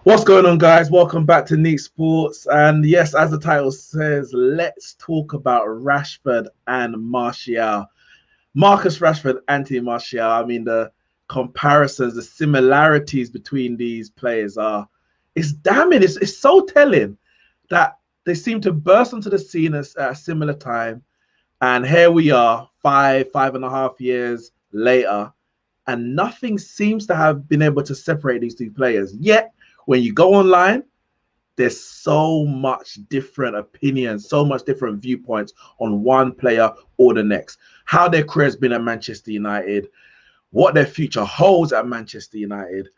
What's going on, guys? Welcome back to Neeks Sports. And yes, as the title says, let's talk about Rashford and Martial. Marcus Rashford, Anthony Martial. I mean, the comparisons, the similarities between these players it's damning. It's so telling that they seem to burst onto the scene at a similar time. And here we are, 5.5 years later, and nothing seems to have been able to separate these two players. Yet, when you go online, there's so much different opinions, so much different viewpoints on one player or the next. How their career's been at Manchester United, what their future holds at Manchester United,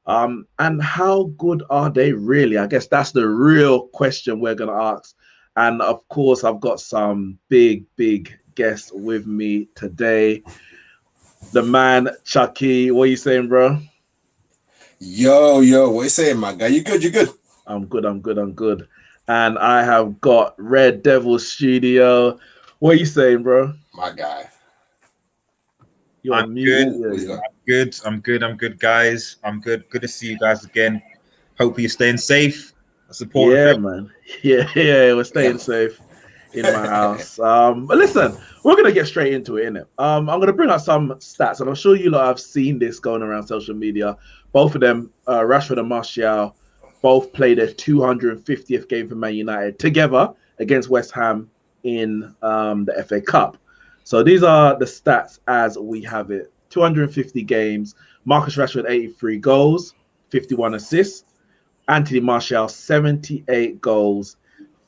and how good are they really? I guess that's the real question we're going to ask. And of course, I've got some big guests with me today. The man, Chucky. What are you saying, bro? Yo, what you saying, my guy? You good? I'm good. And I have got Red Devil Studio. What are you saying, bro? My guy. I'm good, guys. I'm good. Good to see you guys again. Hope you're staying safe. That's important. Yeah, man. Yeah, we're staying safe in my house. But listen, we're gonna get straight into it, innit? I'm gonna bring out some stats, and I'm sure you lot have seen this going around social media. Both of them, Rashford and Martial, both played their 250th game for Man United together against West Ham in the FA Cup. So these are the stats as we have it. 250 games. Marcus Rashford, 83 goals, 51 assists. Anthony Martial, 78 goals,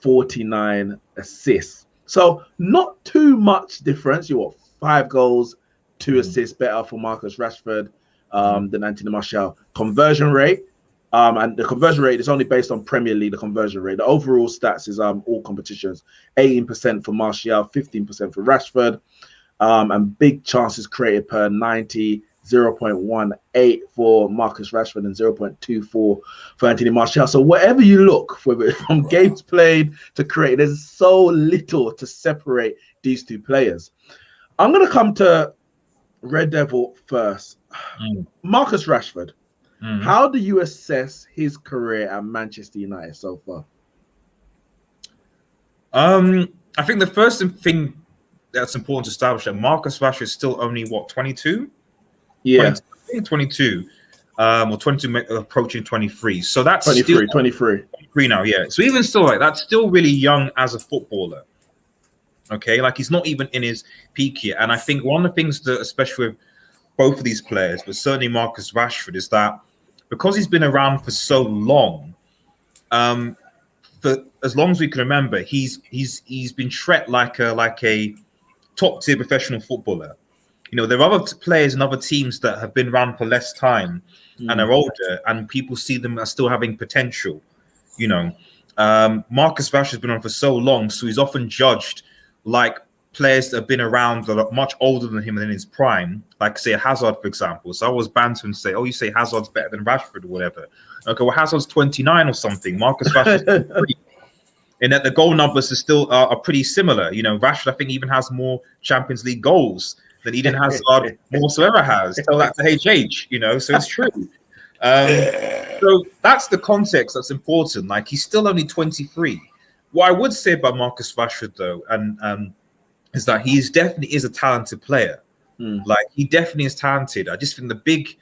49 assists. So not too much difference. You want 5 goals, 2 assists better for Marcus Rashford than Anthony Martial. Conversion rate, and the conversion rate is only based on Premier League, the conversion rate. The overall stats is all competitions. 18% for Martial, 15% for Rashford, and big chances created per 90, 0.18 for Marcus Rashford and 0.24 for Anthony Martial. So wherever you look, from games played to create, there's so little to separate these two players. I'm going to come to Red Devil first. Marcus Rashford, how do you assess his career at Manchester United so far? I think the first thing that's important to establish that Marcus Rashford is still only, 22? Yeah. 22. Or 22 approaching 23. So that's 23 now, yeah. So even still, that's still really young as a footballer. Okay, he's not even in his peak yet. And I think one of the things that, especially with both of these players, but certainly Marcus Rashford, is that because he's been around for so long, for as long as we can remember, he's been treated like a top tier professional footballer. You know, there are other players and other teams that have been around for less time and are older, and people see them as still having potential. You know, Marcus Rashford's been on for so long, so he's often judged like players that have been around that are much older than him in his prime, like say Hazard, for example. So I was banter and say, "Oh, you say Hazard's better than Rashford or whatever." Okay, well, Hazard's 29 or something. Marcus Rashford's 23. And that the goal numbers are still are pretty similar. You know, Rashford, I think, even has more Champions League goals than Eden Hazard whatsoever has. Tell that to HH, you know, so it's true. So that's the context that's important. He's still only 23. What I would say about Marcus Rashford, though, and is that he definitely is a talented player. He definitely is talented. I just think the big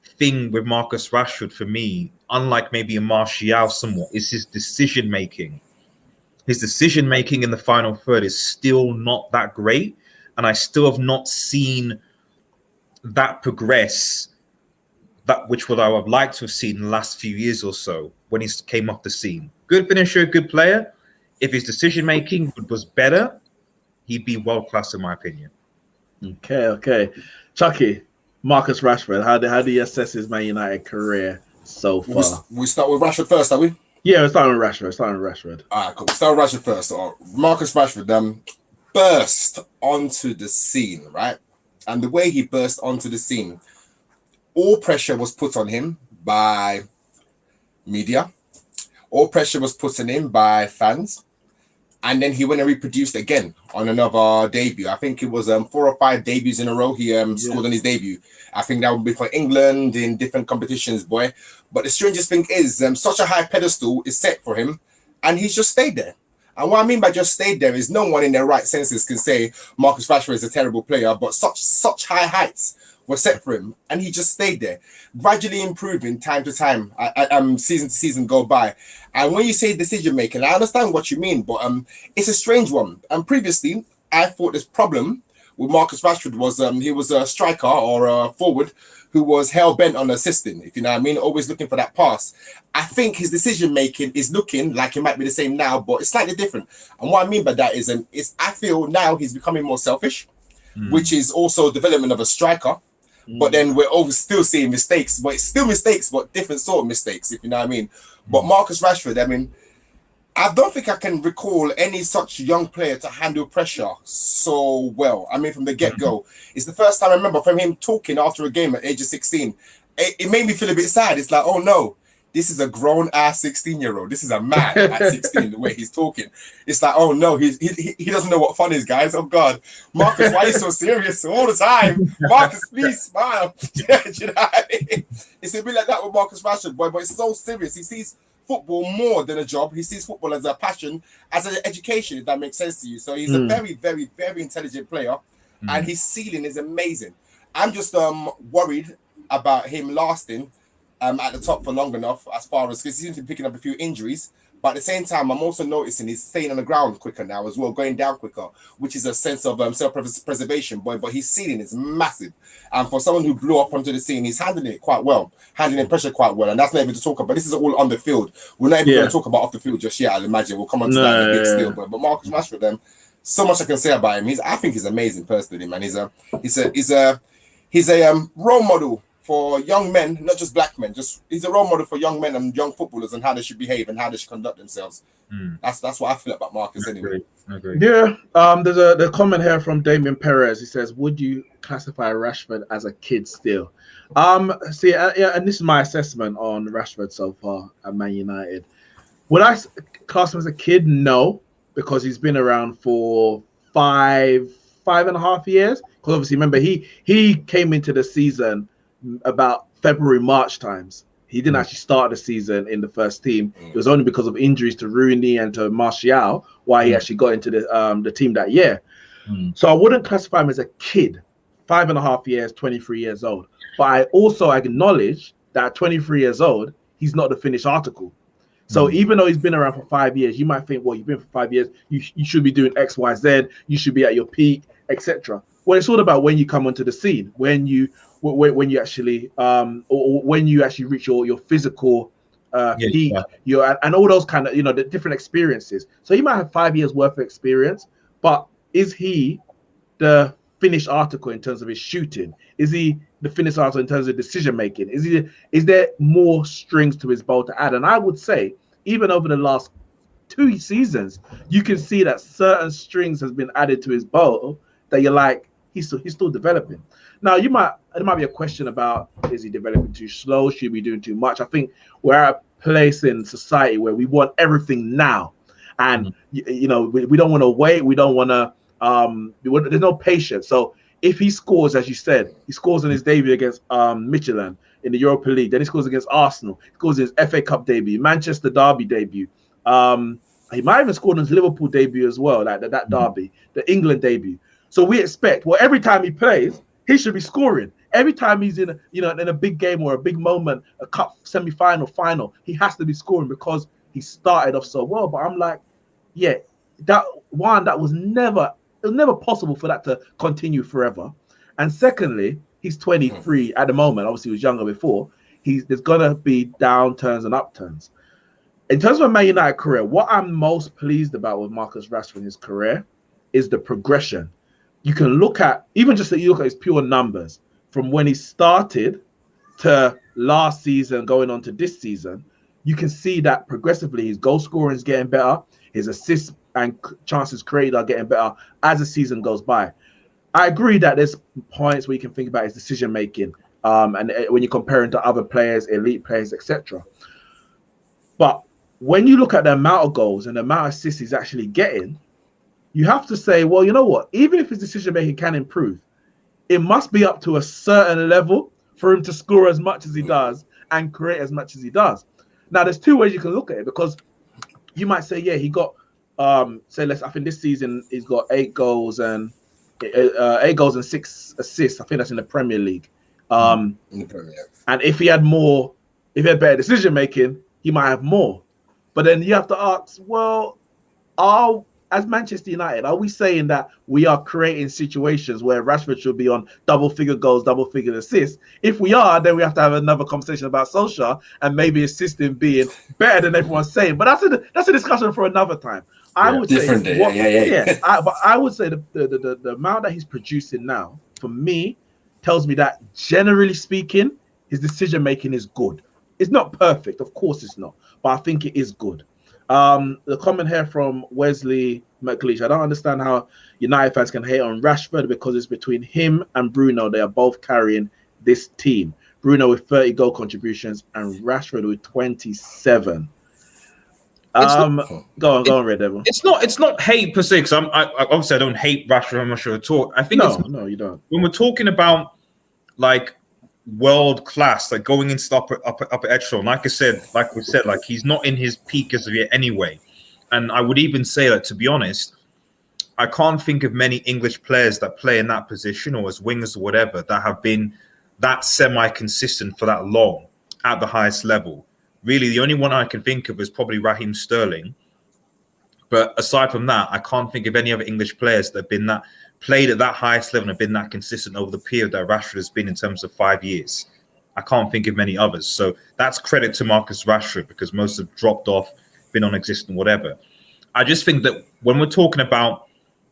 thing with Marcus Rashford for me, unlike maybe a Martial somewhat, is his decision making. His decision making in the final third is still not that great, and I still have not seen that progress. That which what I would like to have seen in the last few years or so when he came off the scene. Good finisher, good player. If his decision making was better, he'd be world class in my opinion. Okay. Chucky, Marcus Rashford, how do you assess his Man United career so far? We start with Rashford first, are we? Yeah, we're starting with Rashford. All right, cool. We'll start with Rashford first. Marcus Rashford burst onto the scene, right? And the way he burst onto the scene, all pressure was put on him by media. All pressure was put on him by fans. And then he went and reproduced again on another debut. I think it was 4 or 5 debuts in a row. He scored on his debut. I think that would be for England in different competitions, boy. But the strangest thing is, such a high pedestal is set for him, and he's just stayed there. And what I mean by just stayed there is no one in their right senses can say Marcus Rashford is a terrible player, but such high heights were set for him, and he just stayed there, gradually improving time to time, season to season go by. And when you say decision making, I understand what you mean, but it's a strange one. And previously, I thought this problem with Marcus Rashford was he was a striker or a forward who was hell bent on assisting, if you know what I mean, always looking for that pass. I think his decision making is looking like it might be the same now, but it's slightly different. And what I mean by that is I feel now he's becoming more selfish, which is also development of a striker. But then we're still seeing mistakes, but it's still mistakes, but different sort of mistakes, if you know what I mean. But Marcus Rashford, I mean, I don't think I can recall any such young player to handle pressure so well. I mean, from the get-go. It's the first time I remember from him talking after a game at age of 16. It made me feel a bit sad. It's like, oh no, this is a grown-ass 16-year-old. This is a man at 16, the way he's talking. It's like, oh no, he doesn't know what fun is, guys. Oh God. Marcus, why are you so serious all the time? Marcus, please smile. Do you know what I mean? It's a bit like that with Marcus Rashford, boy, but it's so serious. He sees football more than a job. He sees football as a passion, as an education, if that makes sense to you. So he's a very, very, very intelligent player, and his ceiling is amazing. I'm just worried about him lasting at the top for long enough, as far as, because he seems to be picking up a few injuries. But at the same time, I'm also noticing he's staying on the ground quicker now as well, going down quicker, which is a sense of self-preservation. But his ceiling is massive. And for someone who blew up onto the scene, he's handling it quite well, handling pressure quite well. And that's not even to talk about. This is all on the field. We're not even going to talk about off the field just yet, I'll imagine. We'll come on to that in a bit still. But Marcus Rashford, so much I can say about him. I think he's amazing personally, man. He's a role model for young men, not just black men. He's a role model for young men and young footballers and how they should behave and how they should conduct themselves. That's what I feel about Marcus anyway. Agree. Yeah. There's a comment here from Damien Perez. He says, "Would you classify Rashford as a kid still?" And this is my assessment on Rashford so far at Man United. Would I class him as a kid? No, because he's been around for five and a half years. Because obviously, remember, he came into the season about February, March times. He didn't actually start the season in the first team. It was only because of injuries to Rooney and to Martial why he actually got into the team that year. So I wouldn't classify him as a kid, 5.5 years, 23 years old. But I also acknowledge that at 23 years old, he's not the finished article. So even though he's been around for 5 years, you might think, well, you've been for 5 years, you should be doing X, Y, Z, you should be at your peak, etc. Well, it's all about when you come onto the scene, when you actually or when you actually reach your physical peak, and all those kind of, the different experiences. So he might have 5 years worth of experience, but is he the finished article in terms of his shooting? Is he the finished article in terms of decision making? Is there more strings to his bow to add? And I would say, even over the last 2 seasons, you can see that certain strings has been added to his bow that you're like, he's still developing. Now, there might be a question about, is he developing too slow? Should we be doing too much? I think we're at a place in society where we want everything now. And, we don't want to wait. We don't want to, there's no patience. So if he scores, as you said, he scores in his debut against Michelin in the Europa League, then he scores against Arsenal, he scores in his FA Cup debut, Manchester Derby debut. He might even score in his Liverpool debut as well, like that derby, the England debut. So we expect, well, every time he plays, he should be scoring. Every time he's in a big game or a big moment, a cup semi-final, final, he has to be scoring because he started off so well. But I'm like, that was never possible for that to continue forever. And secondly, he's 23 at the moment. Obviously, he was younger before. There's gonna be downturns and upturns. In terms of a Man United career, what I'm most pleased about with Marcus Rashford in his career is the progression. You can look at, even just that you look at his pure numbers from when he started to last season going on to this season, you can see that progressively his goal scoring is getting better, his assists and chances created are getting better as the season goes by. I agree that there's points where you can think about his decision making, and when you compare him to other players, elite players, etc. But when you look at the amount of goals and the amount of assists he's actually getting, you have to say, well, you know what? Even if his decision making can improve, it must be up to a certain level for him to score as much as he does and create as much as he does. Now, there's two ways you can look at it, because you might say, yeah, he got I think this season he's got 8 goals and 6 assists. I think that's in the Premier League. In the Premier. And if he had better decision making, he might have more. But then you have to ask, well, as Manchester United, are we saying that we are creating situations where Rashford should be on double-figure goals, double-figure assists? If we are, then we have to have another conversation about Solskjaer and maybe assisting being better than everyone's saying. But that's a discussion for another time. I would say the amount that he's producing now, for me, tells me that generally speaking, his decision making is good. It's not perfect, of course it's not, but I think it is good. The comment here from Wesley McLeish: I don't understand how United fans can hate on Rashford, because it's between him and Bruno. They are both carrying this team. Bruno with 30 goal contributions and Rashford with 27. Go on, Red Devil. It's not hate per se, because obviously I don't hate Rashford. I'm not sure at all. I think no, you don't. When we're talking about like world class, like going into the upper echelon, like we said, like he's not in his peak as of yet anyway. And I would even say that, to be honest, I can't think of many English players that play in that position or as wingers or whatever that have been that semi-consistent for that long at the highest level. Really, the only one I can think of is probably Raheem Sterling. But aside from that, I can't think of any other English players that have been played at that highest level and have been that consistent over the period that Rashford has been in terms of 5 years. I can't think of many others. So that's credit to Marcus Rashford, because most have dropped off, been non-existent, whatever. I just think that when we're talking about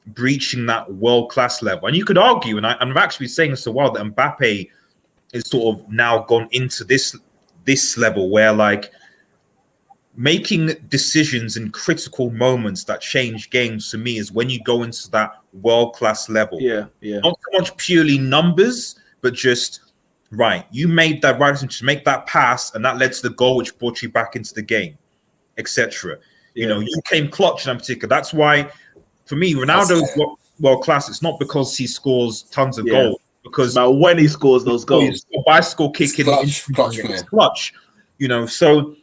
breaching that world-class level, and you could argue, and I'm actually saying this a while, that Mbappe is sort of now gone into this level where, like, making decisions in critical moments that change games, to me, is when you go into that world-class level. Yeah. Not so much purely numbers, but just, right, you made that right decision to make that pass, and that led to the goal which brought you back into the game, etc. You know, you came clutch in particular. That's why, for me, Ronaldo's world-class. It's not because he scores tons of goals, because when he scores those goals, bicycle kicking, it's clutch. You know, so.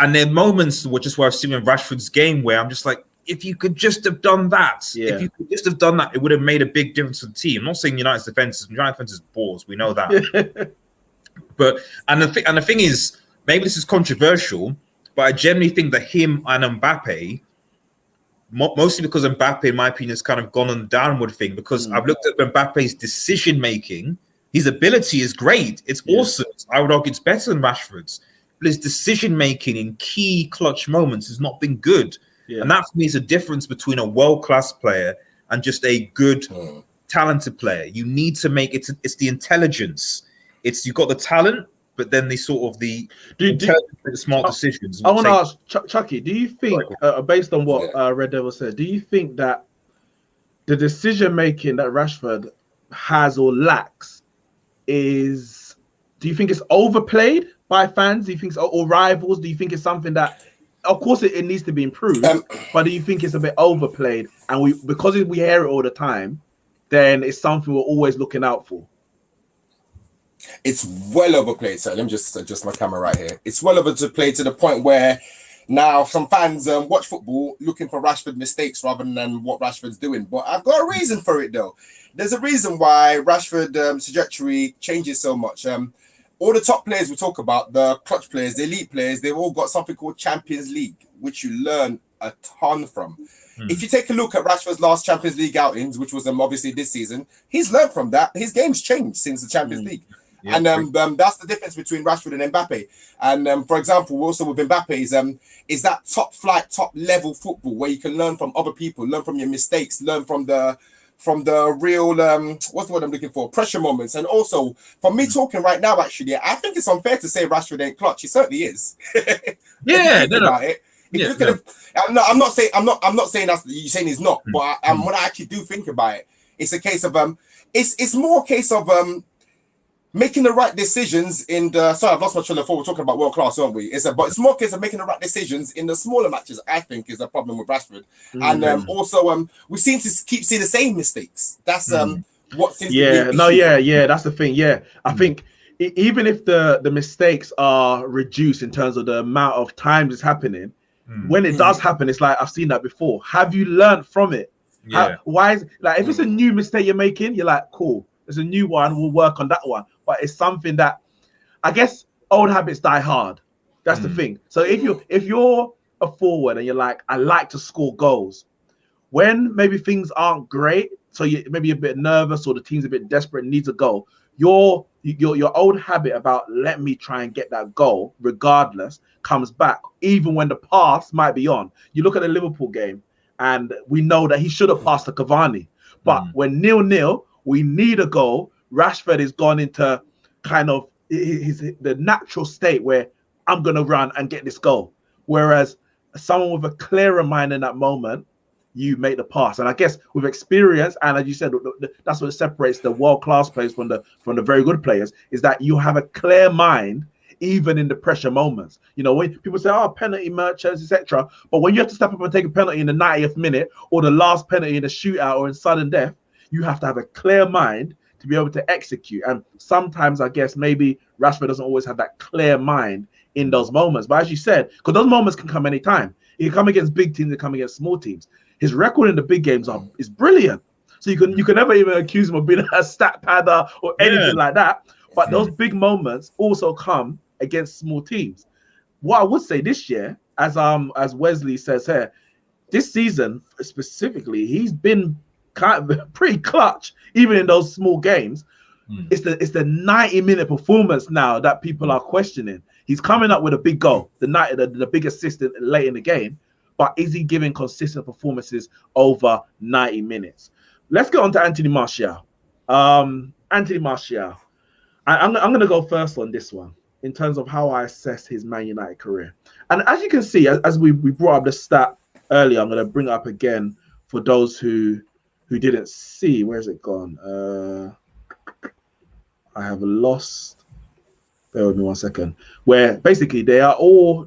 And there are moments where I've seen in Rashford's game where I'm just like, if you could just have done that, if you could just have done that, it would have made a big difference to the team. I'm not saying United's defense is balls. We know that. But the thing is, maybe this is controversial, but I generally think that him and Mbappe, mostly because Mbappe, in my opinion, has kind of gone on the downward thing, because I've looked at Mbappe's decision making. His ability is great. It's awesome. I would argue it's better than Rashford's. But his decision-making in key clutch moments has not been good. Yeah. And that, for me, is a difference between a world-class player and just a good, talented player. You need to make it. It's the intelligence. You've got the talent, but then the smart decisions. I want to ask, Chucky, do you think, based on what Red Devil said, do you think that the decision-making that Rashford has or lacks do you think it's overplayed by fans? Do you think or rivals? Do you think it's something that, of course, it needs to be improved, but do you think it's a bit overplayed? And because we hear it all the time, then it's something we're always looking out for. It's well overplayed. So let me just adjust my camera right here. It's well overplayed to the point where now some fans watch football looking for Rashford mistakes rather than what Rashford's doing. But I've got a reason for it, though. There's a reason why Rashford's trajectory changes so much. All the top players we talk about, the clutch players, the elite players, they've all got something called Champions League, which you learn a ton from. If you take a look at Rashford's last Champions League outings, which was obviously this season, he's learned from that. His game's changed since the Champions League. Yeah, and that's the difference between Rashford and Mbappe. And for example, also with Mbappe is that top flight, top level football where you can learn from other people, learn from your mistakes, learn from the real what's the word I'm looking for? Pressure moments. And also, for me talking right now, actually, I think it's unfair to say Rashford ain't clutch. He certainly is. I'm not saying that you're saying he's not, but when I actually do think about it, it's a case of it's more a case of making the right decisions in the. Sorry, I've lost my train of thought. We're talking about world class, aren't we? But it's more case of making the right decisions in the smaller matches. I think is a problem with Rashford, and also we seem to keep seeing the same mistakes. That's what seems to be an issue. That's the thing. Yeah, I think even if the mistakes are reduced in terms of the amount of times it's happening, when it does happen, it's like I've seen that before. Have you learned from it? Why is like if it's a new mistake you're making, you're like, cool, there's a new one, we'll work on that one. But it's something that I guess old habits die hard. That's the thing. So if you're a forward and you're like, I like to score goals, when maybe things aren't great, so you maybe a bit nervous or the team's a bit desperate and needs a goal, your old habit about let me try and get that goal regardless comes back, even when the pass might be on. You look at the Liverpool game, and we know that he should have passed to Cavani. But when 0-0, we need a goal. Rashford has gone into kind of the natural state where I'm going to run and get this goal. Whereas someone with a clearer mind in that moment, you make the pass. And I guess with experience, and as you said, that's what separates the world-class players from the very good players, is that you have a clear mind even in the pressure moments. You know, when people say, oh, penalty merchants, etc. But when you have to step up and take a penalty in the 90th minute or the last penalty in a shootout or in sudden death, you have to have a clear mind to be able to execute. And sometimes I guess maybe Rashford doesn't always have that clear mind in those moments. But as you said, because those moments can come anytime. He can come against big teams, and come against small teams. His record in the big games is brilliant. So you can never even accuse him of being a stat padder or anything like that. But those big moments also come against small teams. What I would say this year, as Wesley says here, this season specifically, he's been kind of pretty clutch, even in those small games. It's the 90-minute performance now that people are questioning. He's coming up with a big goal, the big assist late in the game, but is he giving consistent performances over 90 minutes? Let's get on to Anthony Martial. Anthony Martial, I'm going to go first on this one in terms of how I assess his Man United career. And as you can see, as we brought up the stat earlier, I'm going to bring it up again for those who didn't see. Where's it gone? I have lost. Bear with me 1 second. Where basically they're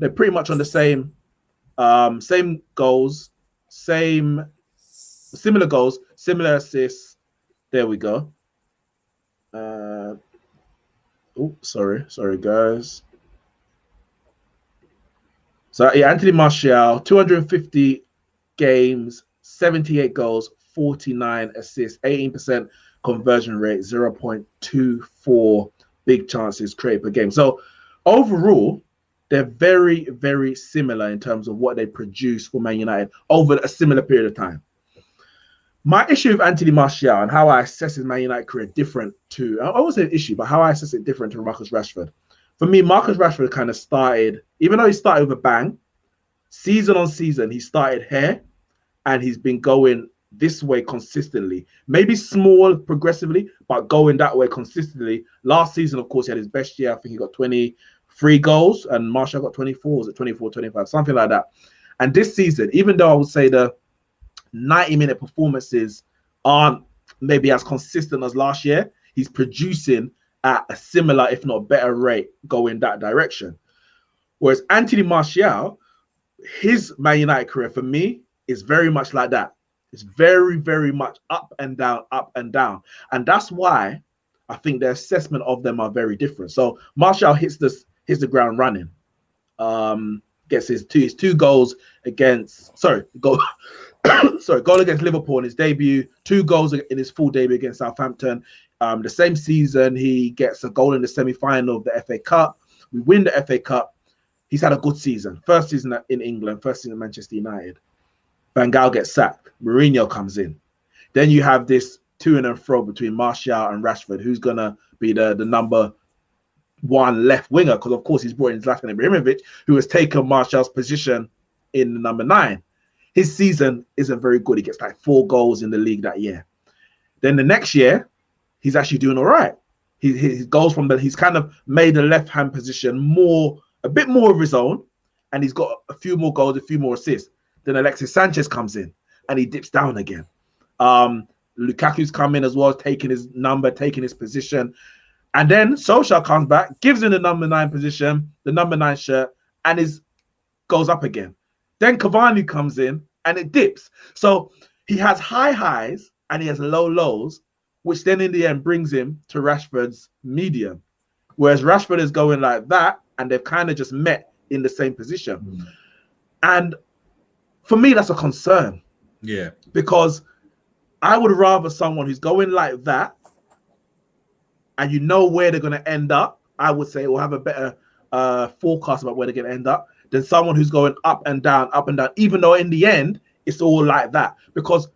pretty much on the same goals, similar goals, similar assists. There we go. Sorry, guys. So yeah, Anthony Martial, 250 games, 78 goals, 49 assists, 18% conversion rate, 0.24 big chances created per game. So overall, they're very, very similar in terms of what they produce for Man United over a similar period of time. My issue with Anthony Martial and how I assess his Man United career different to, I won't say an issue, but how I assess it different to Marcus Rashford. For me, Marcus Rashford kind of started, even though he started with a bang, season on season, he started here and he's been going this way consistently. Maybe small progressively, but going that way consistently. Last season, of course, he had his best year. I think he got 23 goals and Martial got 24. Was it 24, 25, something like that. And this season, even though I would say the 90-minute performances aren't maybe as consistent as last year, he's producing at a similar, if not better rate going that direction. Whereas Anthony Martial, his Man United career for me is very much like that. It's very, very much up and down, up and down. And that's why I think the assessment of them are very different. So Martial hits the ground running. Gets his two goals against goal against Liverpool in his debut, 2 goals in his full debut against Southampton. The same season, he gets a goal in the semi-final of the FA Cup. We win the FA Cup. He's had a good season. First season in England, first season at Manchester United. Van Gaal gets sacked. Mourinho comes in. Then you have this to and fro between Martial and Rashford. Who's going to be the number 1 left winger? Because, of course, he's brought in Zlatan Ibrahimovic, who has taken Martial's position in the number 9. His season isn't very good. He gets like 4 goals in the league that year. Then the next year, he's actually doing all right. He goes from he's kind of made the left-hand position a bit more of his own, and he's got a few more goals, a few more assists. Then Alexis Sanchez comes in, and he dips down again. Lukaku's come in as well, taking his number, taking his position. And then Solskjaer comes back, gives him the number 9 position, the number 9 shirt, and goes up again. Then Cavani comes in and it dips. So he has high highs and he has low lows, which then in the end brings him to Rashford's medium. Whereas Rashford is going like that, and they've kind of just met in the same position. And for me, that's a concern. Yeah. Because I would rather someone who's going like that, and you know where they're going to end up, I would say, will have a better forecast about where they're going to end up, than someone who's going up and down, even though in the end, it's all like that. Because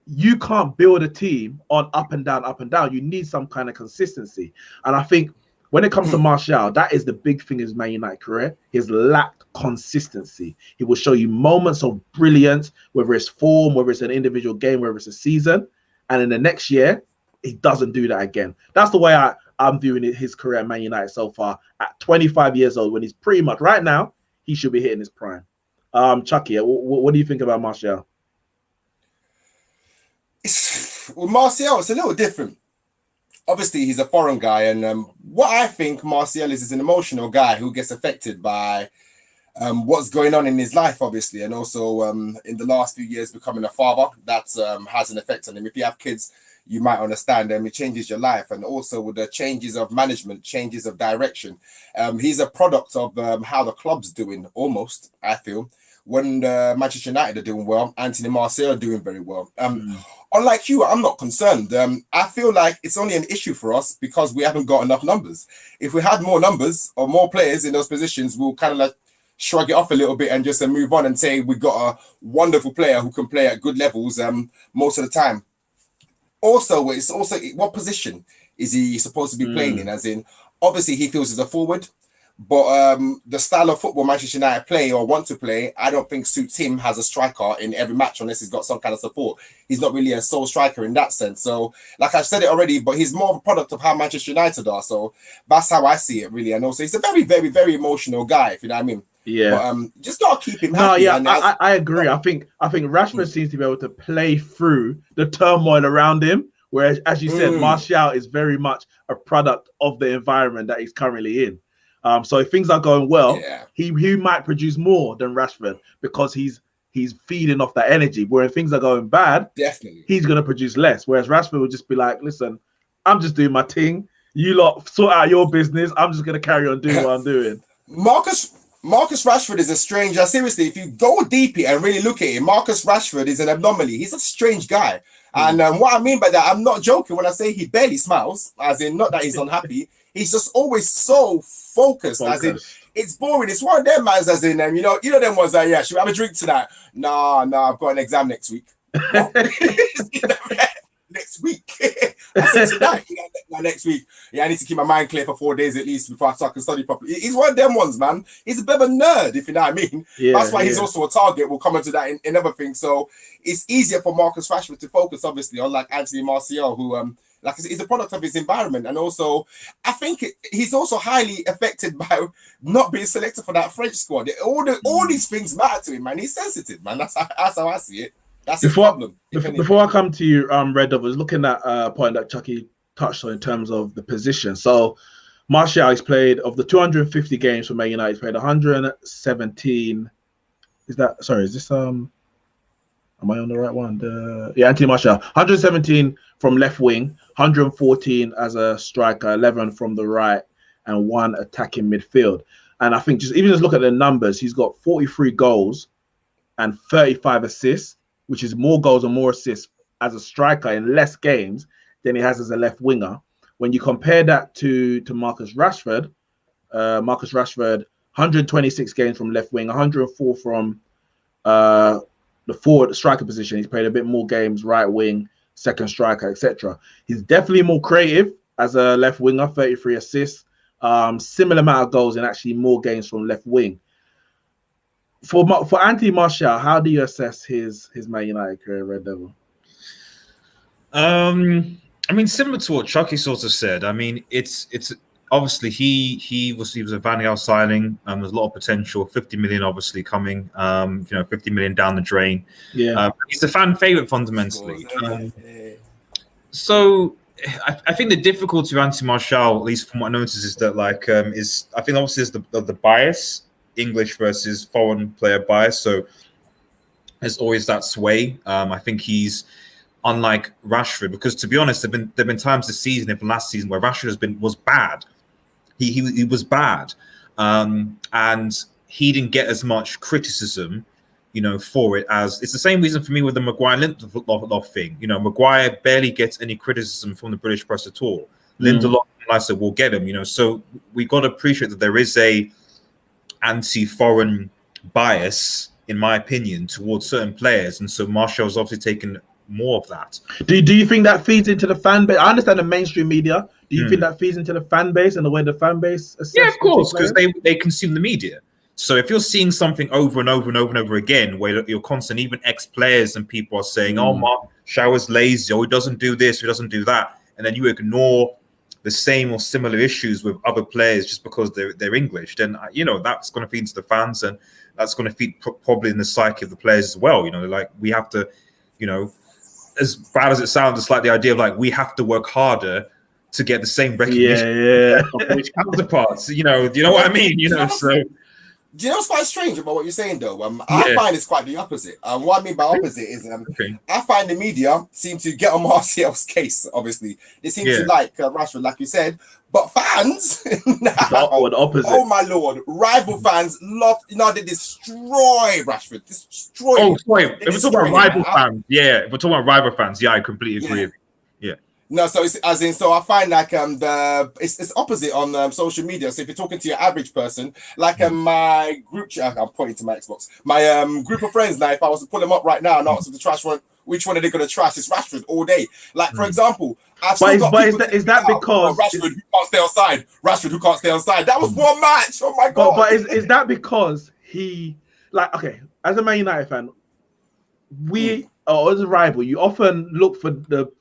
you can't build a team on up and down, up and down. You need some kind of consistency. And I think when it comes to Martial, that is the big thing in his Man United career. He's lacked consistency. He will show you moments of brilliance, whether it's form, whether it's an individual game, whether it's a season. And in the next year, he doesn't do that again. That's the way I'm viewing his career at Man United so far. At 25 years old, when he's pretty much, right now, he should be hitting his prime. Chucky, what do you think about Martial? With Martial, it's a little different. Obviously, he's a foreign guy, and what I think Martial is an emotional guy who gets affected by what's going on in his life, obviously, and also in the last few years becoming a father. That has an effect on him. If you have kids, you might understand them. It changes your life, and also with the changes of management, changes of direction. He's a product of how the club's doing, almost, I feel. When Manchester United are doing well, Anthony Martial are doing very well. Unlike you, I'm not concerned. I feel like it's only an issue for us because we haven't got enough numbers. If we had more numbers or more players in those positions, we'll kind of like shrug it off a little bit and just move on and say we got a wonderful player who can play at good levels most of the time. Also, it's also what position is he supposed to be playing in? As in, obviously he feels he's a forward, but the style of football Manchester United play or want to play, I don't think suits him as a striker in every match unless he's got some kind of support. He's not really a sole striker in that sense. So, like I've said it already, but he's more of a product of how Manchester United are. So that's how I see it, really. And also, he's a very, very, very emotional guy, if you know what I mean. Yeah, but just gotta keep him happy. No, yeah, I agree. I think Rashford seems to be able to play through the turmoil around him. Whereas, as you said, Martial is very much a product of the environment that he's currently in. So if things are going well, he might produce more than Rashford because he's feeding off that energy. Where if things are going bad, definitely he's going to produce less. Whereas Rashford would just be like, listen, I'm just doing my thing. You lot sort out your business. I'm just going to carry on doing what I'm doing. Marcus Rashford is a stranger. Seriously, if you go deep here and really look at it, Marcus Rashford is an anomaly. He's a strange guy. And what I mean by that, I'm not joking when I say he barely smiles, as in not that he's unhappy. He's just always so focused. As in, it's boring. It's one of them mans, as in, you know them ones that, yeah, should we have a drink tonight? No, I've got an exam next week. Next week. I said tonight, next week. Yeah, I need to keep my mind clear for 4 days at least before I can study properly. He's one of them ones, man. He's a bit of a nerd, if you know what I mean. Yeah, that's why he's also a target. We'll come into that in other things. So it's easier for Marcus Rashford to focus, obviously, unlike Anthony Martial, who like he's a product of his environment. And also, I think he's also highly affected by not being selected for that French squad. All these things matter to him, man. He's sensitive, man. That's how I see it. That's the problem. Before I come to you, Red, I was looking at a point that Chucky touched on in terms of the position. So Martial has played, of the 250 games for Man United, he's played 117. Is this am I on the right one? Anthony Martial, 117 from left wing, 114 as a striker, 11 from the right, and 1 attacking midfield. And I think just look at the numbers. He's got 43 goals and 35 assists, which is more goals and more assists as a striker in less games than he has as a left winger. When you compare that to Marcus Rashford, 126 games from left wing, 104 from the forward striker position. He's played a bit more games right wing, second striker, etc. He's definitely more creative as a left winger, 33 assists, similar amount of goals and actually more games from left wing. For Anthony Martial, how do you assess his Man United career, Red Devil? I mean, similar to what Chucky sort of said. I mean, it's obviously he was a Van Gaal signing. There's a lot of potential. 50 million obviously coming. 50 million down the drain. Yeah, he's a fan favorite fundamentally. So I think the difficulty with Anthony Martial, at least from what I noticed, is that I think obviously there's the bias, English versus foreign player bias. So there's always that sway. I think he's unlike Rashford, because to be honest, there've been times this season, even last season, where Rashford was bad. He was bad, and he didn't get as much criticism, for it, as it's the same reason for me with the Maguire Lindelof thing. Maguire barely gets any criticism from the British press at all. Lindelof, I said, will get him. So we got to appreciate that there is a anti-foreign bias, in my opinion, towards certain players, and so Martial's obviously taken more of that. Do you think that feeds into the fan base? I understand the mainstream media. Do you think that feeds into the fan base and the way the fan base assesses? Yeah, of course, because they consume the media. So if you're seeing something over and over and over and over again, where you're constant, even ex-players and people are saying, "Oh, Martial is lazy, or he doesn't do this, or he doesn't do that," and then you ignore the same or similar issues with other players just because they're English, then that's going to feed into the fans, and that's going to feed probably in the psyche of the players as well. Like we have to, as bad as it sounds, it's like the idea of we have to work harder to get the same recognition of which counterparts. Do you know what I mean? So. Do you know what's quite strange about what you're saying, though? I find it's quite the opposite. What I mean by opposite is I find the media seem to get on Martial's case, obviously. They seem to like Rashford, like you said. But fans, the opposite. Oh, my Lord. Rival fans they destroy Rashford. Destroy him. Oh, sorry. If we're talking about rival fans, if we're talking about rival fans, I completely agree with you. Yeah. No, so it's so I find it's opposite on social media. So if you're talking to your average person, my group chat, I'm pointing to my Xbox, my group of friends now, if I was to pull them up right now and ask them to trash which one are they going to trash? It's Rashford all day. For example, I've still got people is that because Rashford who can't stay outside? Rashford who can't stay outside. That was one match. Oh my God. But is that because he as a Man United fan, as a rival, you often look for the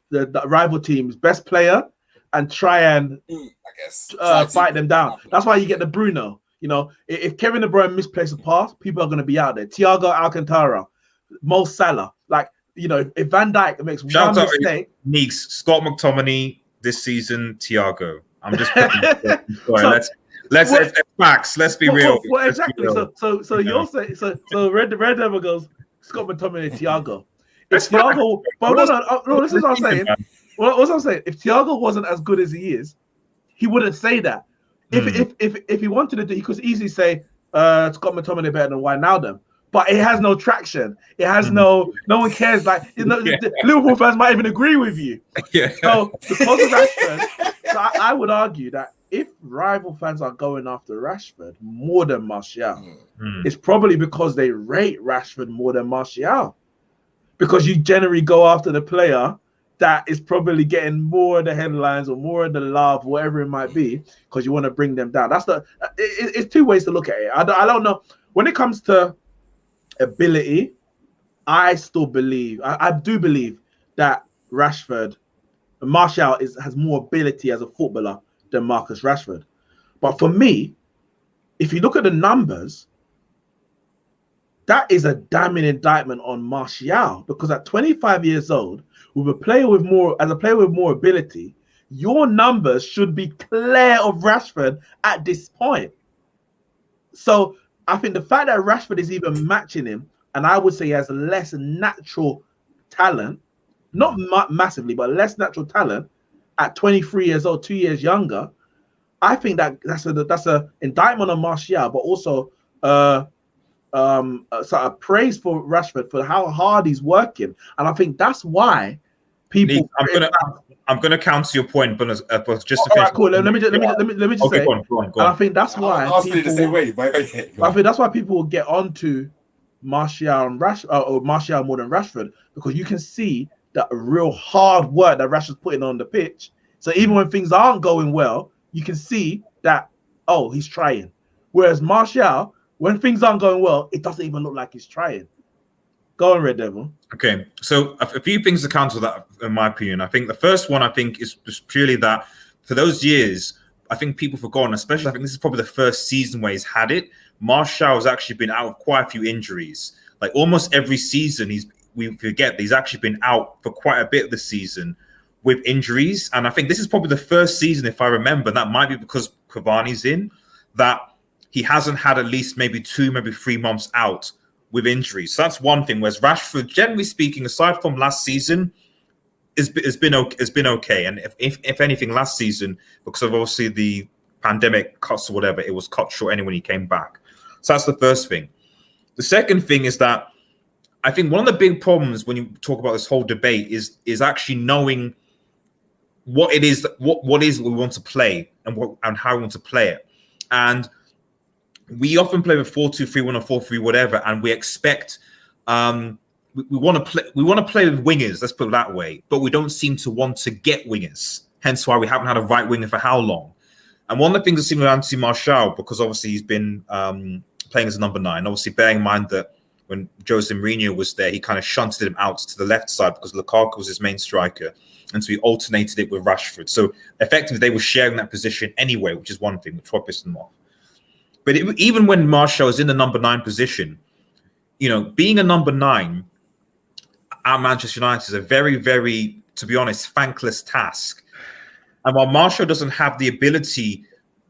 rival team's best player and try and fight them down. That's why you get the Bruno. If Kevin De Bruyne misplaces a pass, people are going to be out there. Thiago Alcantara, Mo Salah. If Van Dijk makes one mistake. Neeks, Scott McTominay this season, Thiago. I'm just let's facts. Let's be real. Well, exactly. So you're saying so Red Devil goes Scott McTominay, Thiago. If Thiago, no, this is what I'm saying. What I'm saying, if Thiago wasn't as good as he is, he wouldn't say that. If he wanted to do, he could easily say Scott McTominay better than Wijnaldum. But it has no traction. It has no one cares. Liverpool fans might even agree with you. Yeah. So because of Rashford, I would argue that if rival fans are going after Rashford more than Martial, it's probably because they rate Rashford more than Martial. Because you generally go after the player that is probably getting more of the headlines or more of the love, whatever it might be, because you want to bring them down. It's two ways to look at it. I don't know. When it comes to ability, I still believe, I do believe that Martial has more ability as a footballer than Marcus Rashford. But for me, if you look at the numbers, that is a damning indictment on Martial, because at 25 years old, with a player with more ability, your numbers should be clear of Rashford at this point. So I think the fact that Rashford is even matching him, and I would say he has less natural talent, not massively, but less natural talent at 23 years old, 2 years younger. I think that's a indictment on Martial, but also sort of praise for Rashford for how hard he's working, and I think that's why people. I'm gonna counter your point, but just to all right, cool. Let me just say, go on. And I think that's why I was the same way. I think that's why people will get onto Martial and or Martial more than Rashford, because you can see that real hard work that Rashford's putting on the pitch. So even when things aren't going well, you can see that he's trying. Whereas Martial, when things aren't going well, it doesn't even look like he's trying. Go on, Red Devil. Okay, so a few things to counter that, in my opinion. I think the first one, is just purely that for those years, I think people have forgotten, especially I think this is probably the first season where he's had it. Martial has actually been out of quite a few injuries. Like almost every season, we forget that he's actually been out for quite a bit of the season with injuries. And I think this is probably the first season, if I remember, that might be because Cavani's in, that he hasn't had at least maybe 2, maybe 3 months out with injuries. So that's one thing. Whereas Rashford, generally speaking, aside from last season, has been okay. And if anything, last season, because of obviously the pandemic cuts or whatever, it was cut short anyway when he came back. So that's the first thing. The second thing is that I think one of the big problems when you talk about this whole debate is actually knowing what it is what is we want to play and how we want to play it. And we often play with 4-2-3-1 or 4-3 whatever, and we expect we want to play with wingers, let's put it that way, but we don't seem to want to get wingers. Hence why we haven't had a right winger for how long. And one of the things I've seen with Anthony Martial, because obviously he's been playing as a number 9, obviously bearing in mind that when Jose Mourinho was there, he kind of shunted him out to the left side because Lukaku was his main striker. And so he alternated it with Rashford. So effectively, they were sharing that position anyway, which is one thing, which probably pissed them off. But even when Martial is in the number 9 position, being a number 9 at Manchester United is a very, very, to be honest, thankless task. And while Martial doesn't have the ability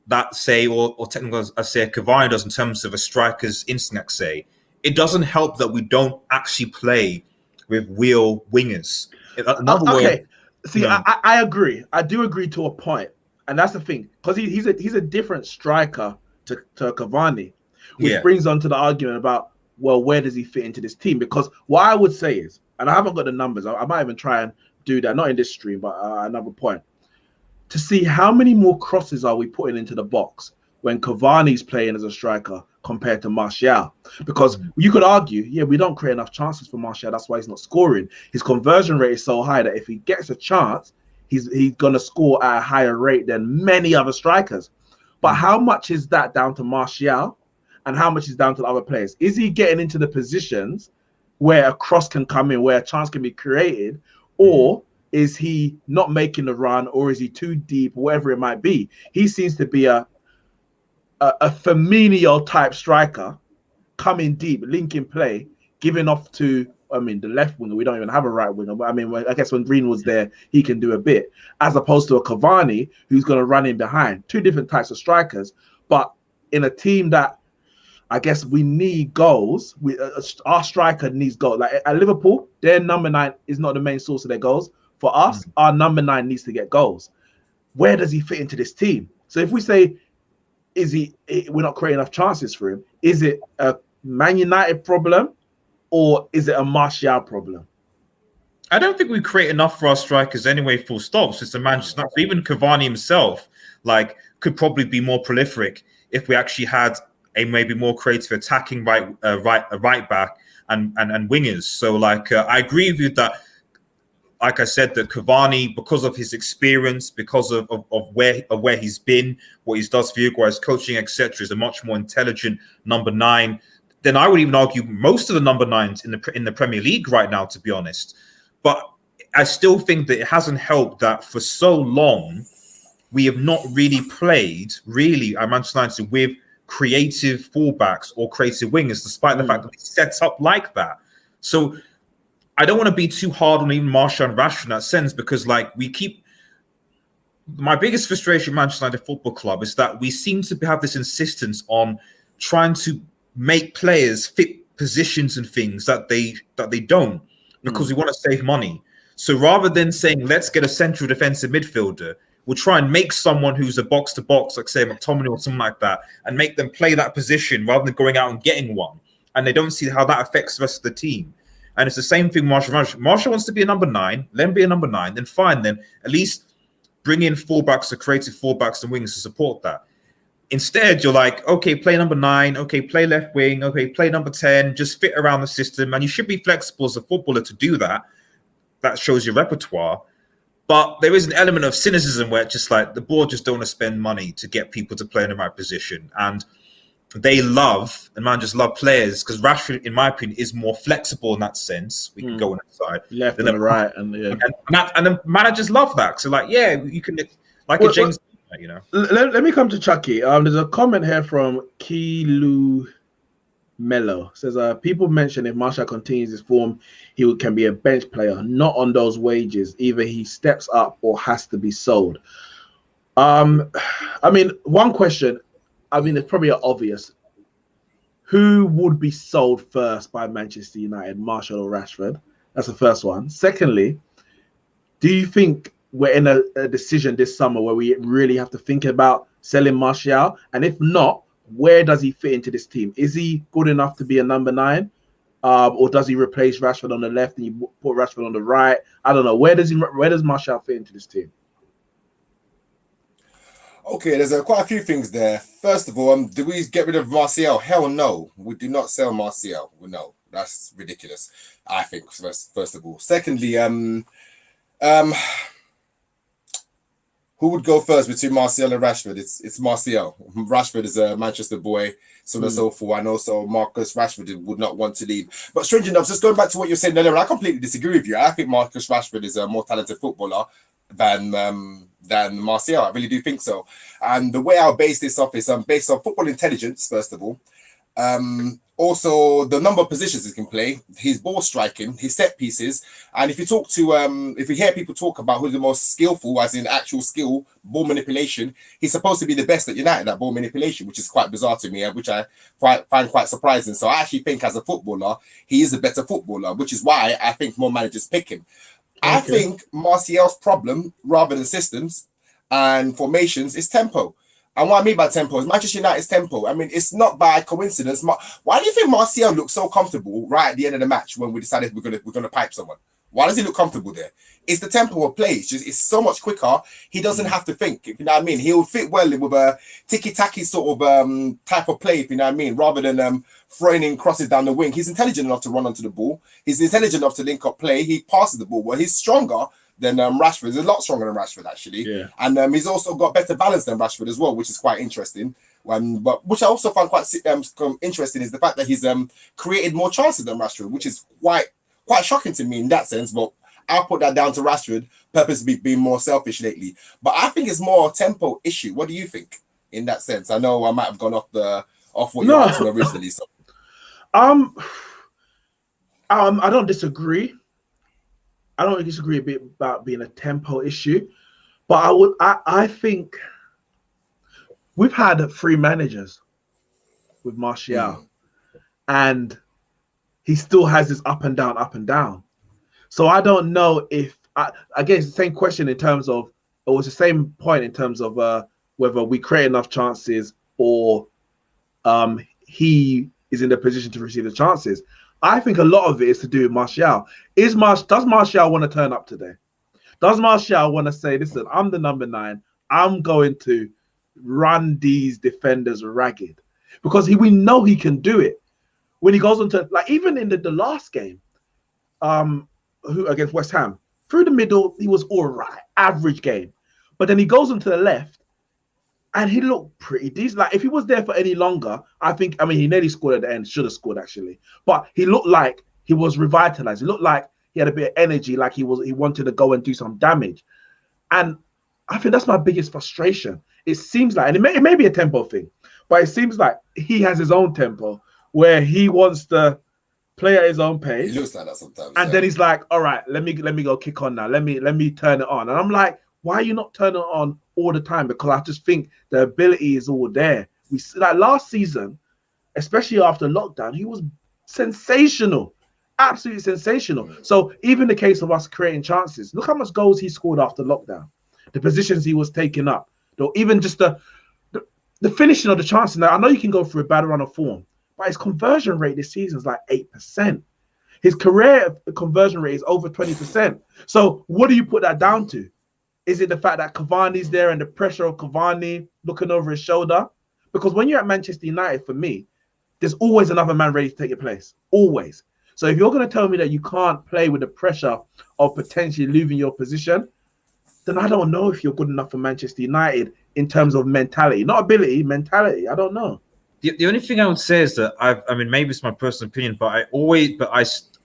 that, say, or technically, as say, Cavani does in terms of a striker's instinct, say, it doesn't help that we don't actually play with real wingers. Okay. See, I agree. I do agree to a point. And that's the thing. Because he's a different striker to Cavani, which brings on to the argument about, well, where does he fit into this team? Because what I would say is, and I haven't got the numbers, I might even try and do that, not in this stream, but another point, to see how many more crosses are we putting into the box when Cavani's playing as a striker compared to Martial. Because you could argue, we don't create enough chances for Martial, that's why he's not scoring. His conversion rate is so high that if he gets a chance, he's going to score at a higher rate than many other strikers. But how much is that down to Martial and how much is down to the other players? Is he getting into the positions where a cross can come in, where a chance can be created, or is he not making the run, or is he too deep, whatever it might be? He seems to be a Firmino type striker, coming deep, linking play, giving off to, the left winger. We don't even have a right winger, but I guess when Green was there, he can do a bit, as opposed to a Cavani who's going to run in behind. Two different types of strikers, but in a team that I guess we need goals. Our striker needs goals. Like at Liverpool, their number 9 is not the main source of their goals. For us, our number 9 needs to get goals. Where does he fit into this team? So if we say, we're not creating enough chances for him, is it a Man United problem or is it a Martial problem? I don't think we create enough for our strikers anyway, full stop. So it's a Manchester United. Even Cavani himself, could probably be more prolific if we actually had a maybe more creative attacking right back and wingers. So I agree with you that, like I said, that Cavani, because of his experience, because of where he's been, what he does for Uruguay, his coaching, etc., is a much more intelligent number 9. Then I would even argue most of the number 9s in the Premier League right now, to be honest. But I still think that it hasn't helped that for so long we have not really played at Manchester United with creative fullbacks or creative wingers, despite the fact that it's set up like that. So I don't want to be too hard on even Martial and Rashford in that sense, because my biggest frustration with Manchester United Football Club is that we seem to have this insistence on trying to make players fit positions and things that they don't, because we want to save money. So rather than saying, let's get a central defensive midfielder, we'll try and make someone who's a box-to-box, like say McTominay or something like that, and make them play that position rather than going out and getting one. And they don't see how that affects the rest of the team. And it's the same thing Martial wants to be a number 9, let him be a number 9, then fine, then at least bring in fullbacks or creative fullbacks and wings to support that. Instead, you're like, okay, play number 9, okay, play left wing, okay, play number 10, just fit around the system. And you should be flexible as a footballer to do that. That shows your repertoire. But there is an element of cynicism where it's just like the board just don't want to spend money to get people to play in the right position. And they love, and managers love players, because Rashford, in my opinion, is more flexible in that sense. We can go on that side. Left and the right. And the managers love that. So you can, a James... Let me come to Chucky. There's a comment here from Kilu Mello says, people mention if Martial continues his form, can be a bench player, not on those wages. Either he steps up or has to be sold. I mean, one question, I mean, it's probably obvious. Who would be sold first by Manchester United, Martial or Rashford? That's the first one. Secondly, do you think we're in a decision this summer where we really have to think about selling Martial? And if not, where does he fit into this team? Is he good enough to be a number 9? Or does he replace Rashford on the left and you put Rashford on the right? I don't know. Where does Martial fit into this team? Okay, there's quite a few things there. First of all, do we get rid of Martial? Hell no. We do not sell Martial. No, that's ridiculous, I think, first of all. Secondly, who would go first between Martial and Rashford? It's Martial. Rashford is a Manchester boy, so on and so forth. And also Marcus Rashford would not want to leave. But strange enough, just going back to what you're saying earlier, I completely disagree with you. I think Marcus Rashford is a more talented footballer than Martial. I really do think so. And the way I'll base this off is based on football intelligence, first of all. Also, the number of positions he can play, his ball striking, his set pieces. And if you talk to, if you hear people talk about who's the most skillful, as in actual skill, ball manipulation, he's supposed to be the best at United at ball manipulation, which is quite bizarre to me, which I find quite surprising. So I actually think as a footballer, he is a better footballer, which is why I think more managers pick him. Okay. I think Martial's problem, rather than systems and formations, is tempo. And what I mean by tempo is Manchester United's tempo. I mean, it's not by coincidence. Why do you think Martial looked so comfortable right at the end of the match when we decided we're gonna pipe someone? Why does he look comfortable there? It's the tempo of play. It's so much quicker. He doesn't have to think. If you know what I mean, he'll fit well with a ticky-tacky sort of type of play. If you know what I mean, rather than throwing in crosses down the wing. He's intelligent enough to run onto the ball. He's intelligent enough to link up play. He passes the ball well. He's stronger than Rashford. He's a lot stronger than Rashford, actually. Yeah. And he's also got better balance than Rashford as well, which is quite interesting. But which I also find quite interesting is the fact that he's created more chances than Rashford, which is quite shocking to me in that sense. But I'll put that down to Rashford, purposely being more selfish lately. But I think it's more a tempo issue. What do you think in that sense? I know I might have gone off what you asked me originally. So. I don't disagree. I don't disagree a bit about being a tempo issue, but I think we've had 3 managers with Martial, and he still has this up and down, up and down. So I don't know if I guess the same question in terms of, it was the same point in terms of whether we create enough chances or he is in the position to receive the chances. I think a lot of it is to do with Martial. Does Martial want to turn up today? Does Martial want to say, listen, I'm the number 9. I'm going to run these defenders ragged? Because we know he can do it. When he goes into, like, even in the last game, who against West Ham, through the middle, he was all right, average game. But then he goes into the left, and he looked pretty decent. Like, if he was there for any longer, I mean, he nearly scored at the end, should have scored actually. But he looked like he was revitalized. He looked like he had a bit of energy, like he wanted to go and do some damage. And I think that's my biggest frustration. It seems like, and it may be a tempo thing, but it seems like he has his own tempo where he wants to play at his own pace. He looks like that sometimes. And then he's like, all right, let me go kick on now. Let me turn it on. And I'm like, why are you not turning it on all the time? Because I just think the ability is all there. Like last season, especially after lockdown, he was sensational, absolutely sensational. So even the case of us creating chances, look how much goals he scored after lockdown, the positions he was taking up, though, even just the finishing of the chances. Now I know you can go through a bad run of form, but his conversion rate this season is like 8%. His career conversion rate is over 20%. So what do you put that down to? Is it the fact that Cavani's there and the pressure of Cavani looking over his shoulder? Because when you're at Manchester United, for me, there's always another man ready to take your place. Always. So if you're going to tell me that you can't play with the pressure of potentially losing your position, then I don't know if you're good enough for Manchester United in terms of mentality. Not ability, mentality. I don't know. The only thing I would say is that I mean, maybe it's my personal opinion, but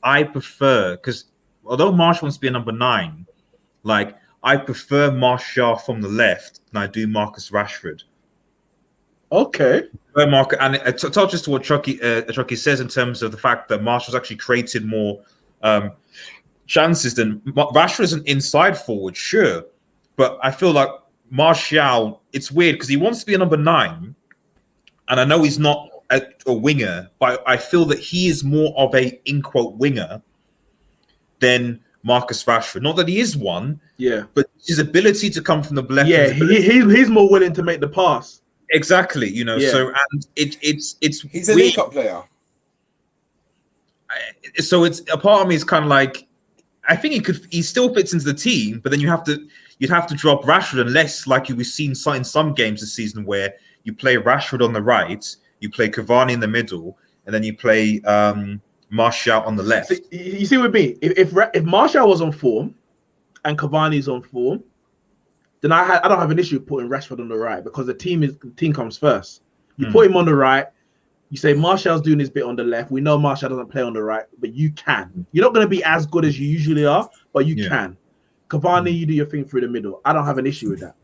I prefer, because although Martial wants to be a number 9, like, I prefer Martial from the left than I do Marcus Rashford. Okay. Mark, and it touches to what Chucky says in terms of the fact that Marshall's actually created more chances than Rashford is an inside forward, sure, but I feel like Martial, it's weird because he wants to be a number 9, and I know he's not a winger, but I feel that he is more of a in quote winger than Marcus Rashford. Not that he is one, but his ability to come from the left. Yeah, he's more willing to make the pass. Exactly, you know. So and it's he's a link-up player. So it's a part of me is kind of like, I think he still fits into the team, but then you'd have to drop Rashford unless, like we've seen in some games this season, where you play Rashford on the right, you play Cavani in the middle, and then you play Martial on the left. So, you see with me, if Martial was on form and Cavani's on form, then I don't have an issue putting Rashford on the right, because the team comes first. You put him on the right. You say Martial's doing his bit on the left. We know Martial doesn't play on the right, but you can. You're not going to be as good as you usually are, but you can. Cavani, you do your thing through the middle. I don't have an issue with that.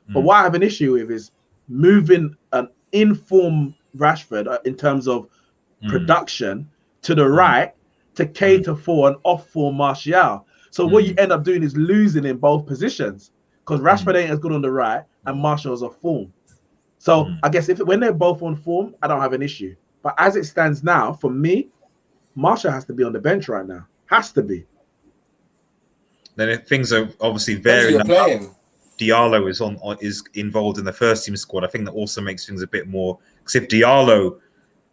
But what I have an issue with is moving an in-form Rashford in terms of production to the right to cater for an off-form Martial. So what you end up doing is losing in both positions, because Rashford ain't as good on the right and Martial's off form. So I guess when they're both on form, I don't have an issue. But as it stands now, for me, Martial has to be on the bench right now. Has to be. Then if things are obviously varying. Diallo is involved in the first team squad. I think that also makes things a bit more. Because if Diallo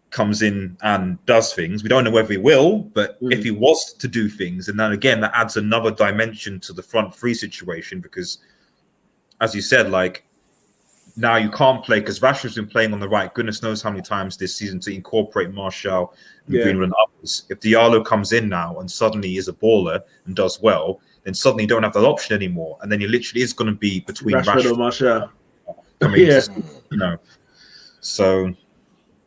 comes in and does things, we don't know whether he will, but if he was to do things, and then again that adds another dimension to the front three situation, because as you said, like, now you can't play, because Rashford's been playing on the right goodness knows how many times this season to incorporate Martial and Greenwood and others. If Diallo comes in now and suddenly is a baller and does well, then suddenly you don't have that option anymore, and then you literally is going to be between Rashford or Martial. You know, so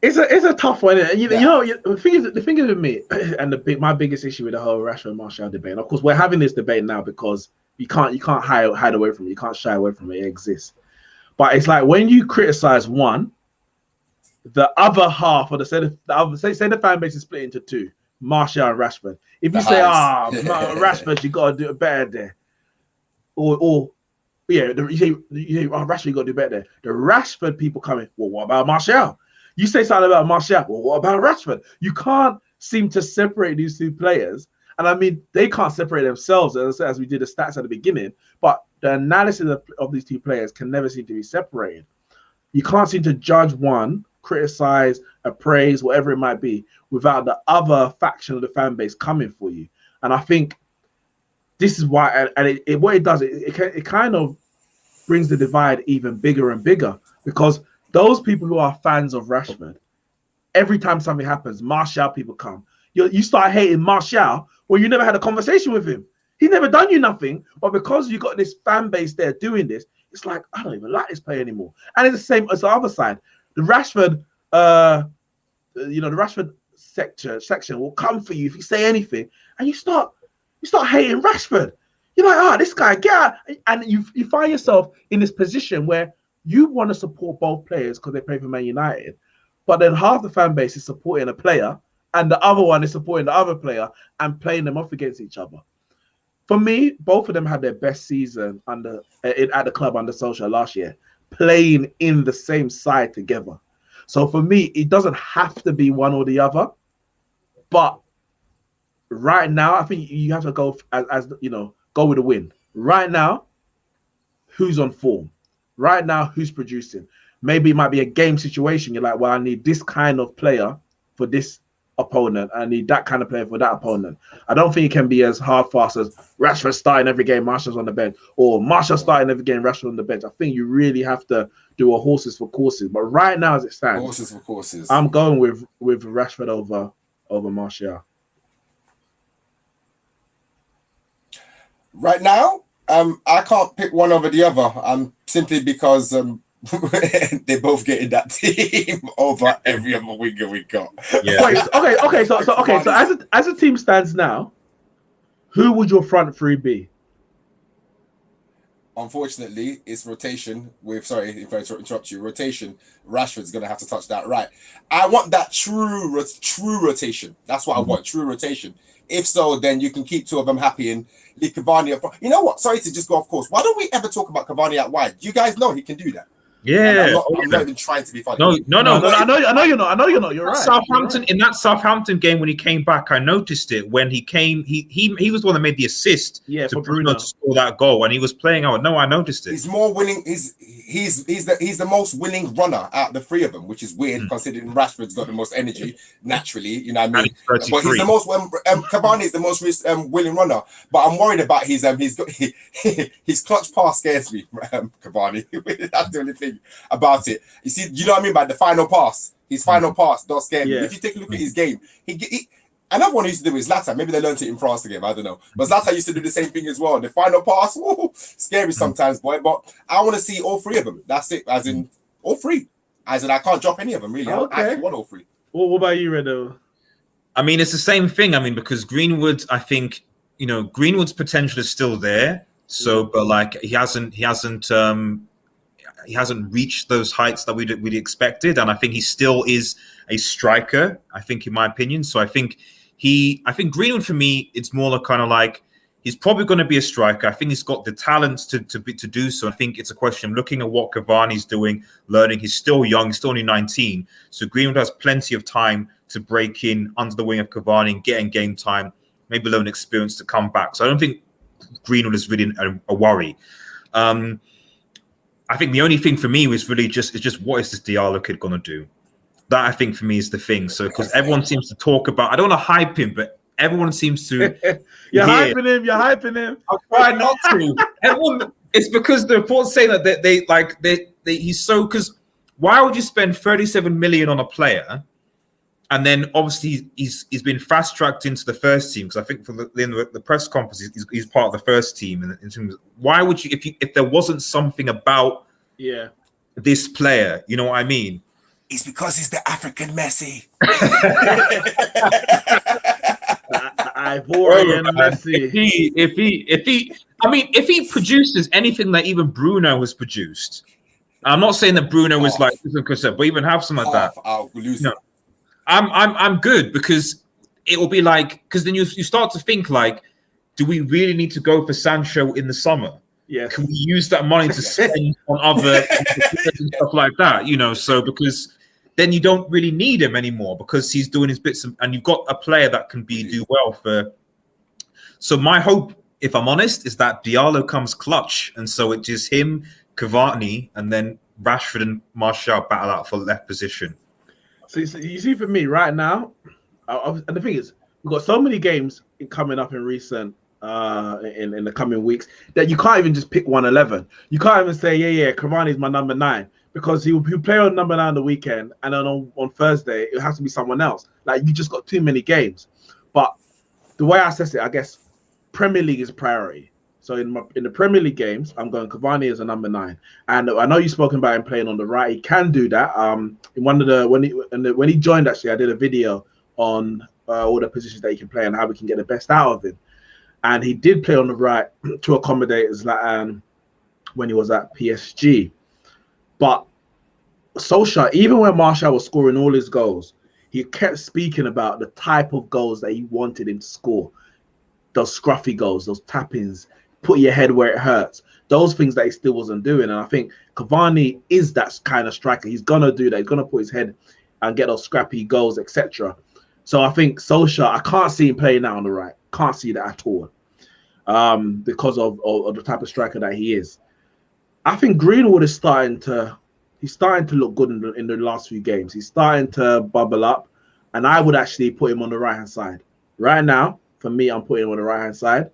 it's a tough one. You know, the thing is with me, and my biggest issue with the whole Rashford Martial debate. And of course, we're having this debate now because you can't hide away from it. You can't shy away from it. It exists. But it's like when you criticize one, the other half of say the fan base is split into two, Martial and Rashford. If you say, Rashford, you gotta do it better there, you say, Rashford, you gotta do better there. The Rashford people coming, well, what about Martial? You say something about Martial, well, what about Rashford? You can't seem to separate these two players. And I mean, they can't separate themselves, as we did the stats at the beginning, but the analysis of these two players can never seem to be separated. You can't seem to judge one, criticize, appraise, whatever it might be, without the other faction of the fan base coming for you. And I think this is why, and what it does, it kind of brings the divide even bigger and bigger, because those people who are fans of Rashford, every time something happens, Martial people come. You start hating Martial, well, you never had a conversation with him. He's never done you nothing, but because you got this fan base there doing this, it's like, I don't even like this player anymore. And it's the same as the other side. The Rashford, the Rashford section will come for you if you say anything, and you start hating Rashford. You're like, this guy, get out. And you find yourself in this position where you want to support both players because they play for Man United, but then half the fan base is supporting a player, and the other one is supporting the other player and playing them off against each other. For me, both of them had their best season at the club under Solskjaer last year, playing in the same side together. So for me, it doesn't have to be one or the other. But right now, I think you have to go go with the win. Right now, who's on form? Right now, who's producing? Maybe it might be a game situation. You're like, well, I need this kind of player for this opponent. I need that kind of player for that opponent. I don't think it can be as hard-fast as Rashford starting every game, Martial's on the bench, or Martial starting every game, Rashford on the bench. I think you really have to do a horses for courses. But right now, as it stands, horses for courses, I'm going with Rashford over Martial. Right now, I can't pick one over the other. Simply because they both get in that team over every other winger we got. Yeah. Wait, okay. So as a team stands now, who would your front three be? unfortunately, it's rotation with, sorry if I interrupt you, rotation. Rashford's going to have to touch that right. I want that true rotation. That's what I want, true rotation. If so, then you can keep two of them happy and leave Cavani up front. You know what? Sorry to just go off course. Why don't we ever talk about Cavani out wide? You guys know he can do that. Yeah, I'm not even trying to be funny. No. I know you're not. You're right. Southampton, in that Southampton game when he came back, I noticed it when he came. He was the one that made the assist to Bruno to score that goal, and he was playing out. No, I noticed it. He's more winning. He's the most winning runner out of the three of them, which is weird considering Rashford's got the most energy naturally. You know what I mean? But he's the most. Cavani is the most winning runner. But I'm worried about his clutch pass scares me. Cavani. That's the only thing about it. You see, you know what I mean by the final pass. His final pass does scare me. If you take a look at his game, he another one he used to do is Zlatan. Maybe they learned it in France again. I don't know. But Zlatan used to do the same thing as well. The final pass, scary sometimes, boy. But I want to see all three of them. That's it. As in all three. As in I can't drop any of them really. Okay. I actually want all three. Well, what about you, Redo? I mean, it's the same thing. I mean, because Greenwood, I think, Greenwood's potential is still there. So, but like he hasn't reached those heights that we'd expected, and I think he still is a striker. I think, in my opinion. So I think Greenwood for me, it's more like kind of like he's probably going to be a striker. I think he's got the talent to do so. I think it's a question of looking at what Cavani's doing, learning. He's still young. He's still only 19, so Greenwood has plenty of time to break in under the wing of Cavani and get in game time, maybe learn experience to come back. So I don't think Greenwood is really a worry. I think the only thing for me was really just what is this Diallo kid going to do? That I think for me is the thing. So because everyone seems to talk about, I don't want to hype him, but everyone seems to. You're hyping him. I'm trying not to. Everyone, it's because the reports say that he's so. Because why would you spend 37 million on a player, and then obviously he's been fast tracked into the first team? Because I think for the press conference he's part of the first team. And in terms of, why would you if there wasn't something about this player, you know what I mean? It's because he's the African Messi. Ivorian Messi. If he produces anything that even Bruno has produced, I'm not saying that Bruno was like, but even have something like that. I'll lose it. I'm good, because it will be like, because then you start to think like, do we really need to go for Sancho in the summer? Yeah. Can we use that money to spend on other and stuff like that? So because then you don't really need him anymore because he's doing his bits, and you've got a player that can do well for. So my hope, if I'm honest, is that Diallo comes clutch, and so it's just him, Cavani, and then Rashford and Martial battle out for left position. So you see, for me right now, and the thing is, we've got so many games coming up in recent. In the coming weeks, that you can't even just pick 1-11. You can't even say, Cavani is my number 9, because he'll play on number 9 on the weekend, and then on Thursday it has to be someone else. Like, you just got too many games. But the way I assess it, I guess Premier League is a priority. So in the Premier League games, I'm going Cavani as a number 9, and I know you've spoken about him playing on the right. He can do that. In one of the when he joined, actually, I did a video on all the positions that he can play and how we can get the best out of him. And he did play on the right to accommodate Zlatan when he was at PSG. But Solskjaer, even when Martial was scoring all his goals, he kept speaking about the type of goals that he wanted him to score. Those scruffy goals, those tap-ins, put your head where it hurts. Those things that he still wasn't doing. And I think Cavani is that kind of striker. He's going to do that. He's going to put his head and get those scrappy goals, etc. So I think Solskjaer, I can't see him playing out on the right. Can't see that at all, because of the type of striker that he is. I think Greenwood is starting to look good in the last few games. He's starting to bubble up, and I would actually put him on the right hand side right now. For me, I'm putting him on the right hand side,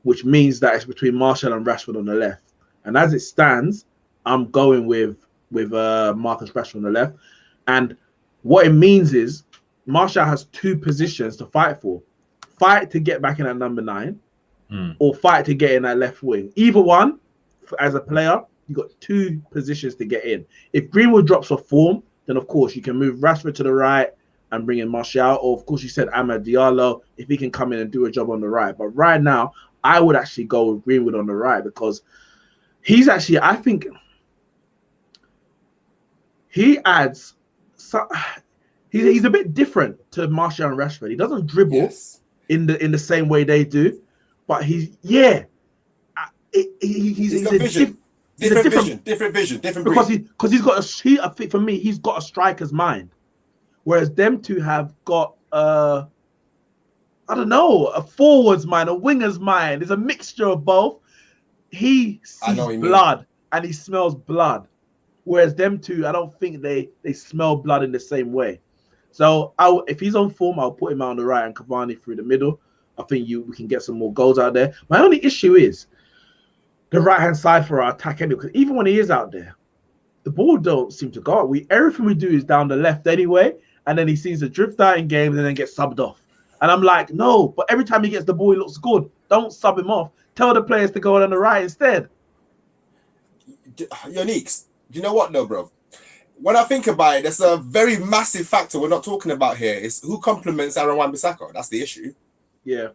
which means that it's between Martial and Rashford on the left. And as it stands, I'm going with Marcus Rashford on the left. And what it means is Martial has 2 positions to fight for. Fight to get back in at number 9, or fight to get in that left wing. Either one, as a player, you've got 2 positions to get in. If Greenwood drops off form, then of course you can move Rashford to the right and bring in Martial, or of course you said Amad Diallo, if he can come in and do a job on the right. But right now, I would actually go with Greenwood on the right, because he's actually, I think, he adds. He's a bit different to Martial and Rashford. He doesn't dribble in the same way they do, but he's a vision. Different vision. Because he's got I think for me, he's got a striker's mind, whereas them two have got I don't know, a forward's mind, a winger's mind. It's a mixture of both. He sees blood and he smells blood, whereas them two, I don't think they smell blood in the same way. So if he's on form, I'll put him out on the right and Cavani through the middle. I think we can get some more goals out there. My only issue is the right-hand side for our attack anyway, because even when he is out there, the ball don't seem to go out. Everything we do is down the left anyway, and then he seems to drift out in games and then get subbed off. And I'm like, no, but every time he gets the ball, he looks good. Don't sub him off. Tell the players to go on the right instead. Yo, Neeks, do you know what though, bro? When I think about it, there's a very massive factor we're not talking about here. Is who complements Aaron Wan-Bissaka. That's the issue. Yeah.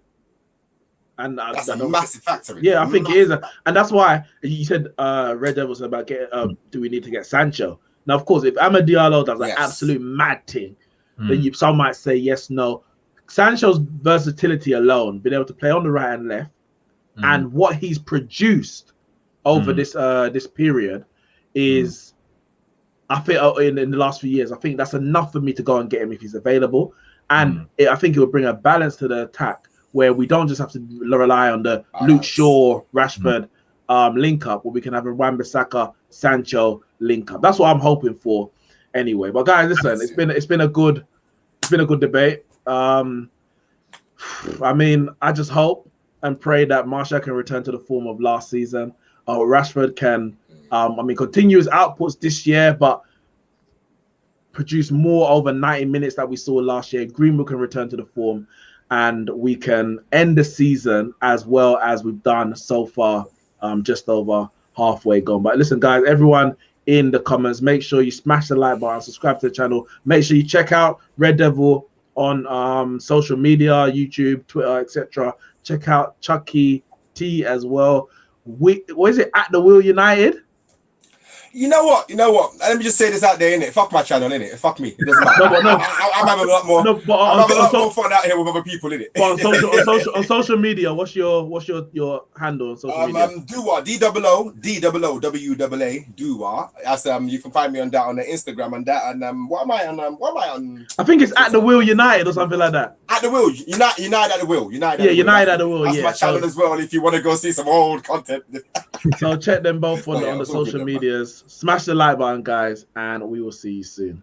And that's a massive factor. I think it is. And that's why you said Red Devils about getting, do we need to get Sancho? Now, of course, if Amad Diallo does an absolute mad thing, then some might say yes, no. Sancho's versatility alone, being able to play on the right and left, and what he's produced over this period is, I think in the last few years, I think that's enough for me to go and get him if he's available. And I think it would bring a balance to the attack where we don't just have to rely on the Luke Shaw, Rashford link up, where we can have a Wan-Bissaka, Sancho link up. That's what I'm hoping for anyway. But guys, listen, it's been a good debate. I mean, I just hope and pray that Martial can return to the form of last season. Rashford can, continue his outputs this year, but produce more over 90 minutes that we saw last year. Greenwood can return to the form, and we can end the season as well as we've done so far, just over halfway gone. But listen, guys, everyone in the comments, make sure you smash the like button, subscribe to the channel. Make sure you check out Red Devil on social media, YouTube, Twitter, etc. Check out Chucky T as well. What is it, at the Wheel United? You know what? Let me just say this out there, innit? Fuck my channel, innit? Fuck me. It doesn't matter. I'm having a lot more. I'm having a lot more fun out here with other people, innit? But on social media, what's your handle on social media? Dua, DOOWWAA, Dua. As you can find me on that on the Instagram and that. And what am I on? I think it's at the Wheel United or something like that. At the Wheel, United at the Wheel, United at the Wheel. That's my channel as well. If you want to go see some old content. So check them both on the social medias. Smash the like button, guys, and we will see you soon.